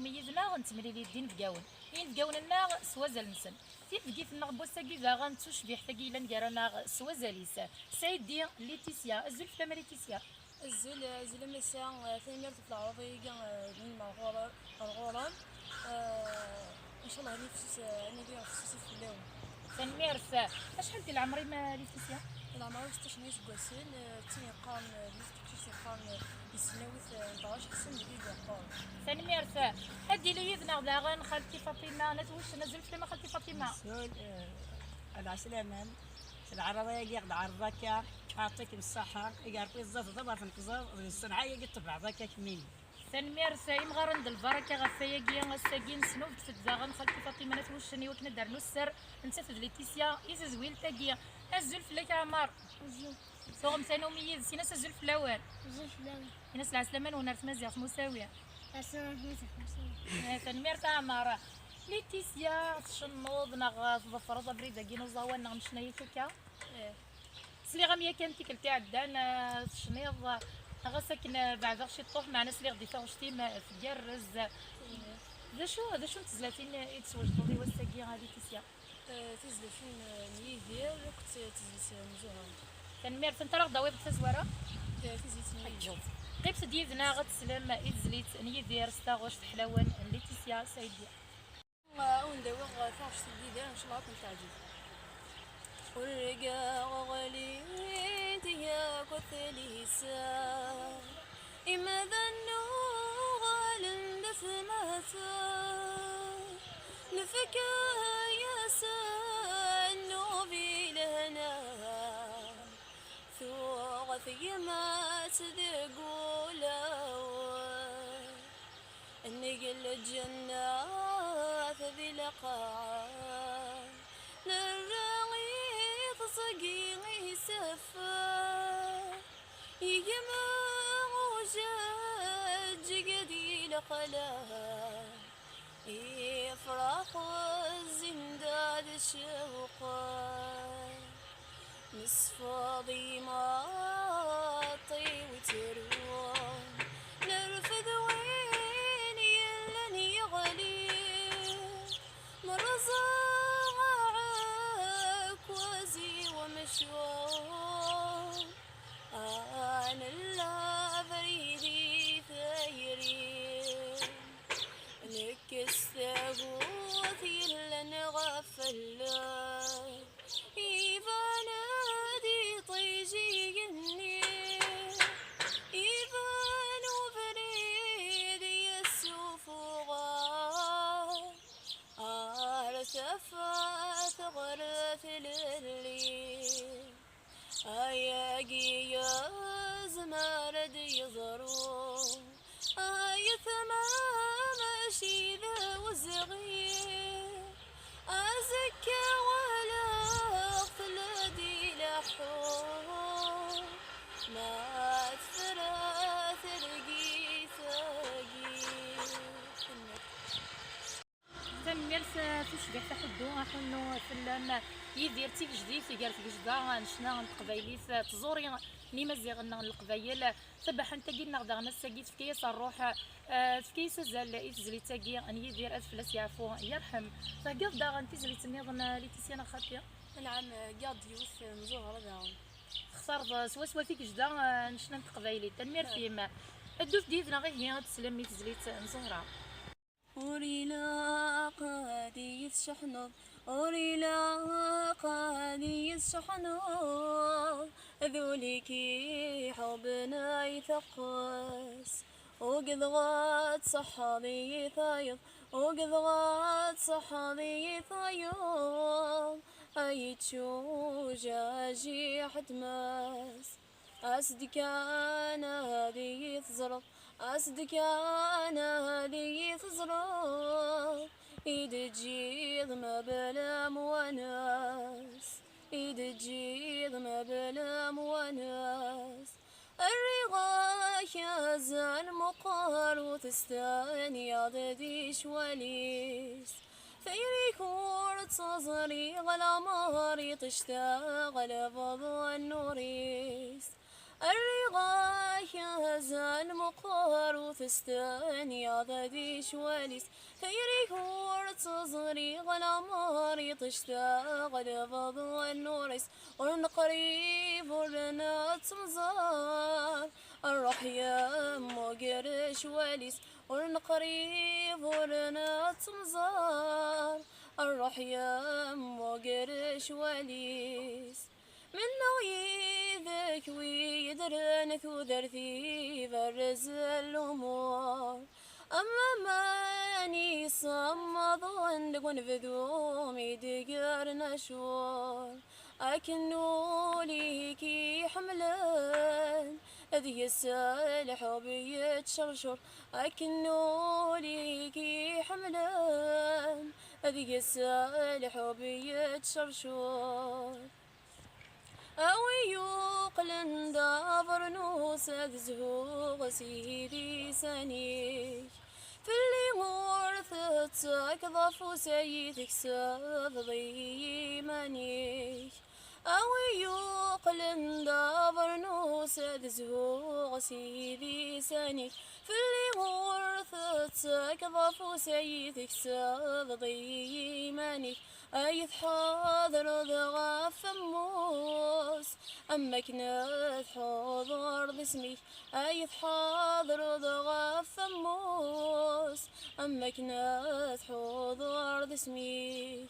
ميزنا نتمريلي الدين فكاون ين فكاوننا سوازال نسن في فكيف نغبوساكي ذا غنتوشبيح تاكي الا نكرانا سوازاليس سيدي ليتيسيا الزلف تما ليتيسيا زل مسا ثاني في العربية من الغرام ان شاء الله هني في نبي في اللون تنميرس اشحال ديال العمري ما ليتيسيا العمر 16 كواسين تيني قام تيني قام يسناوي 14 سنة دقيقة قام تنميرس هادي لي يذنا داغن خالتي فاطمه نتوش نزل فيما خالتي فاطمه سول العسلامة العربية يقعد عربكة تعطيك الصحة يقعد الزاز ضبع في القزاز الصنعة يقعد تبع ذاك كمين تنميرس يمغرند البركه غفايا الساكين سنوب تداغن خالتي فاطمه نتوشني وكنا دارنو السر نسات ليتيسيا يزويل تاكيا الزلف لك عمار صوم ثانو ميز سيناس الزلف الاول ناس العسلامه ونرس مزيغ مساويه تنميرس عمار ليتيسيا تشنوض نغ ظفر ضبريده كينو زوان نغ مشناي كاكا سلي غاميا كانتي كلتي عدان تشنيض غساكن بعد غشي طوح مع ناس اللي غدي فاغشتي في كرز ذا شو تزلاتين يتسوجدوا لي وساكي غادي تيسيا تزلفين نيدير كنت تزلت مزوها تنمير فانت راه ضوي بتزواره تزلت نيدير قيبت ديالنا غتسلم يتزليت نيدير ستاغوش في حلاوه ليتيسيا سايدي وندوغ فاغشتي نيدير ان شاء الله كنت تعجب ورقا غالي يا كثليسا إما ذنو غالن دسماتا نفكا يا سنو بيلهنا ثوغ ثيما تدقولا نقل الجنة ذي لقاعا صقيعي سفا يجمع وجاج قديل خلا يفرح الزنداد شوقا نصفاضي ماطي وتروى نرفض وين يلن يغلي مرزا مشوار أنا لا بريدي ثيري لك الثبوت يلا غفلا يبانادي طيجي يني يبانو بريدي السفوغا ارتفعت غرث للي أياقي يا زمارد يضرو ثمام شيذا وزغير أزكى ولا خلدي لحور ما تفرث رقي ثقيل تنميرس في شبيح تحدو احنو سلام يدير تيك جديد في قالت جدا نشنا القبايليس تزوري ني مزيغنا القبايل صباح انت قلنا غدا نساقيت في كيس الروح في كيس زال يتزلي تاقي ان يدير ادفلس يعفو يرحم فقال دا غنتزلي تنيضنا ليتيسيانا خاطيه نعم قاد يوث مزوهر داون خسر سوا فيك جدا نشنا القبايلي تنمير فيما الدوف ديالنا غير هي تسلم يتزليت نزهره وريلا قادي يتشحنض وريلا قادي يتشحنض ذوليكي حبنا يثقس وقد غاد صحابي ثايض وقد غاد صحابي ثايض أي تشوجاجي حتماس أصدق أنا هذه تزرق أصدق أنا هذه تزرق إيد تجيض ما بلا موناس إيد تجيض ما بلا موناس الرضا يا زال مقار وتستاني عدديش وليس ثيري كور تصغري غلا ماري تشتاغل فضو النوريس الرغاية زان مقار وثستاني ذي شواليس ثيري هور تصغري غلاماري تشتاغل فضو النوريس ورنقريب ورنا تمزار الروح يا موقر شواليس ورنقريب ورنا تمزار الروح يا موقر شواليس من نويذك ويدرن ثوذرثي برز الأمور أما ماني صمد وندقون بذومي دقر نشور أكنو ليكي حملان هذه السالح وبيتشرشر أكنو ليكي حملان هذه السالح وبيتشرشر أوي يقلن دابر نوسد زهوغ سيدي سنيك في اللي ورثتك ضفو سيدك سبضي منيك أوي يقلن دابر نوسد زهوغ سيدي سنيك في اللي ورثتك ضفو سيدك سبضي منيك أيث حاضر ضغاف موس أما كنت حاضر باسمي أيث حاضر ضغاف موس أما كنت حاضر باسمي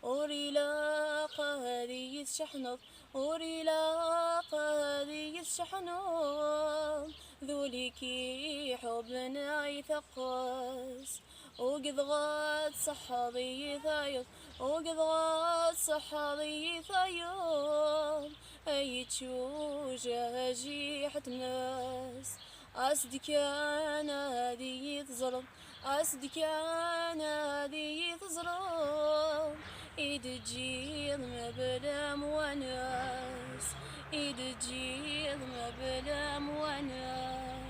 أوري لا قادي شحنط أوري لا قادي شحنط ذوليكي حبنا يثقس وقد غاد صحضي ثايض وقد غاد صحضي ثايض أي تشوجة جيحة ناس أصدك أنا هذي تظلم أصدك أنا هذي تظلم إيد تجيض ما بلا مواناس إيد تجيض ما بلا مواناس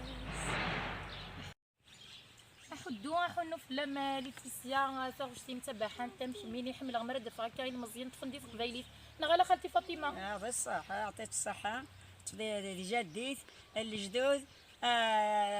حدو حنو في لمالي في السياغ ثغشتي متباحا تمشي مين يحمل غمر دفع كاين مزيان تفندي في قبايلي نغالا خالتي فاطمه بالصحة عطيت الصحة تبدي جديد الجدود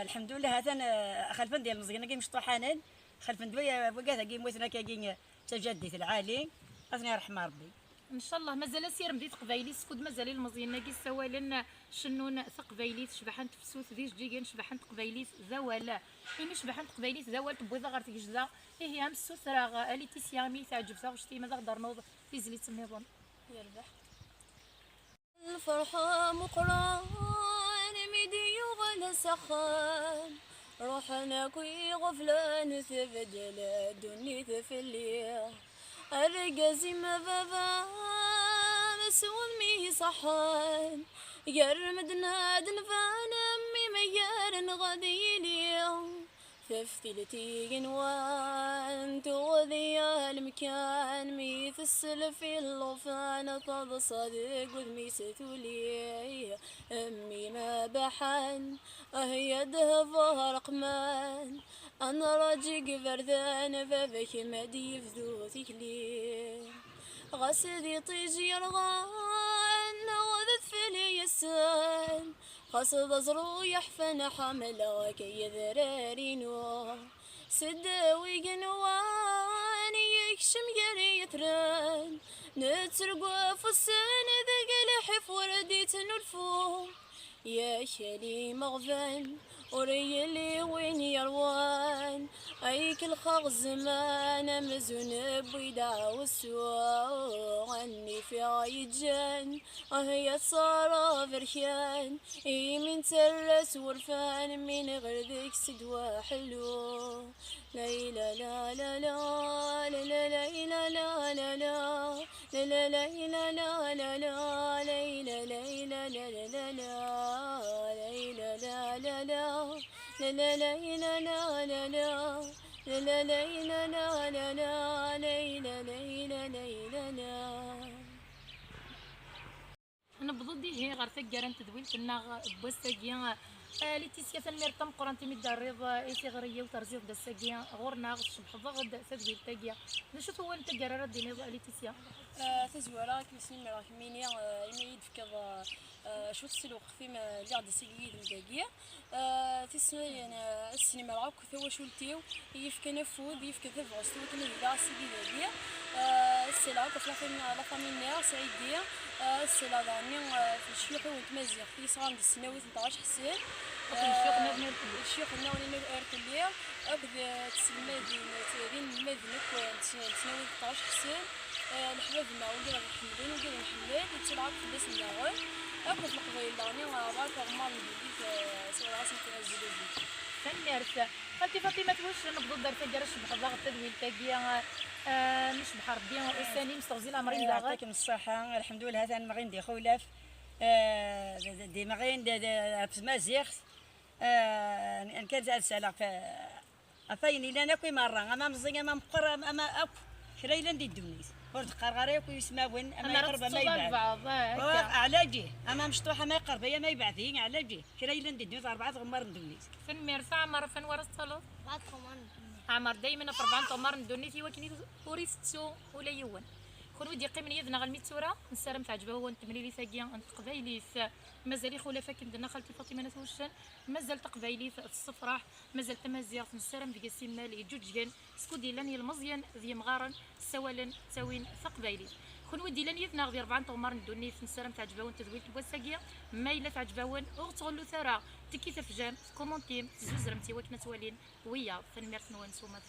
الحمد لله هذا خلفن ديال المزيان كي مشطوحانين خلفن دويا وقاثا كي موثنا كي تجديد العالي اثني رحمة ربي ان شاء الله مازال سير مديت قبايلي سكود مازال المزيان ناقي سوالن شنون ثقبايلي شبحان تفسوس ديش جيجين شبحان قبايلي زوالا إني شبحان قبايلي زوال تبويضا غير تجزا هي هم السوسرا الي تيسيامي تعجب شتي ماذا غدر نوض في زلي تميضون يربح الفرحة مقران ميدي وغلا سخان روحنا كوي غفلان تبدل الدنيا في الليل الرقازي ما بابا مسؤول مي صحان يرمدنا دنفان امي ميار غادي اليوم ثفتلتي جنوان توذي المكان ميث السلف اللوفان طب صديق وذميستولي امي ما بحن اهي دهفه رقمان انا راجق بردان فبك مدي فذو ثكلي غسدي طيجي يرغان وذف لي يسان قصد زرو يحفن حمل كي ذرارينو سداوي جنوان يكشم يري يتران نترقوا في السن ذق لحف ورديت نرفو يا شالي مغفن وريلي وين يروان أيك الخغ زمان مزون بيدع والسوا غني في عيجان أهي صار فرحان من ترس ورفان من غير ذيك سدوى حلو ليلى لا لا لا لا لا لا لا لا لا لا لا لا لا لا لا ليلى ليلى لا لا لا ليلى لا لا لا لا لا لا لا لا لا لا لا لا لا لا لا ليلى ليلى ليلى لا انا بضدي هي غير ثقار انت دويل كنا بوساكيا ليتيسيا فنمير قرانتي ميد الريض ايتي غريه وترزيض دساكيا غورنا الصبح ضغد تدويل تاكيا نشوف هو انت قرار ديني ليتيسيا تزوالة كنسني مرا كميني يميد فكذا شو تسلوق فيما اللي غادي سيد الدقيقة تسمى أنا السينما راك ثوا شو التيو يفك نفوذ يفك ثفغ استوى كنا ذا سيدي الدقيقة السلا طفلة فينا لا فاميليا سعيدية السلا داني في الشيوخ وتمزيغ في صغار السنوات 18 حسين الشيوخ النوني نور ارتليا أبدا تسمى دين المدينة سنوات 18 حسين الحبابنا ولينا نحملين ولينا نحملين يتلعب في الباس الناغل أكد القبيل داني غابات غمان نديك سوى راسي في الزلوزي فنميرت خالتي فاطمه واش نبدو دار تاكيا شبح ضغط تدويل تاكيا نشبح ربي وإنساني مستغزي الامرين داغ يعطيكم الصحة الحمد لله هذا مغين دي خولف دي مغين في مازيغ ان كان زاد سلاق افايني لنا كوي مرة اما مزيغ اما مقر اما اكو شريلا دي الدونيس ورد قرقري كوي يسماون اما يقرب ما يبعد على جيه اما مشطوحة ما يقرب هي ما يبعثين على جيه شريلا دي الدونيس 4 غمار ندونيس فنميرت عمر فن ورا الصلاة بعد كمان عمر دايما في 4 عمر ندونيتي وكني وريستو ولا يوان كون ودي قيم يدنا غير 100 سوره نسالم تعجبه هو نتملي لي ثاقيا انت قبايلي مازال خلافه كندنا خالتي فاطمه نتوشن مازال تقبايلي الصفراح مازال تمازيغ نسالم ديك السمال جوجين سكودي لاني المزيان ذي مغارن سوالن تاوين ثقبايلي كون ودي لان يدنا غير 4 عمر ندوني نسالم تعجبه وانت تزويت البوساقيه ما الا تعجبه اغتغلو ثرى تكي تفجام كومونتيم زوز رمتي وكنا توالين ويا فنمرت نوان سومات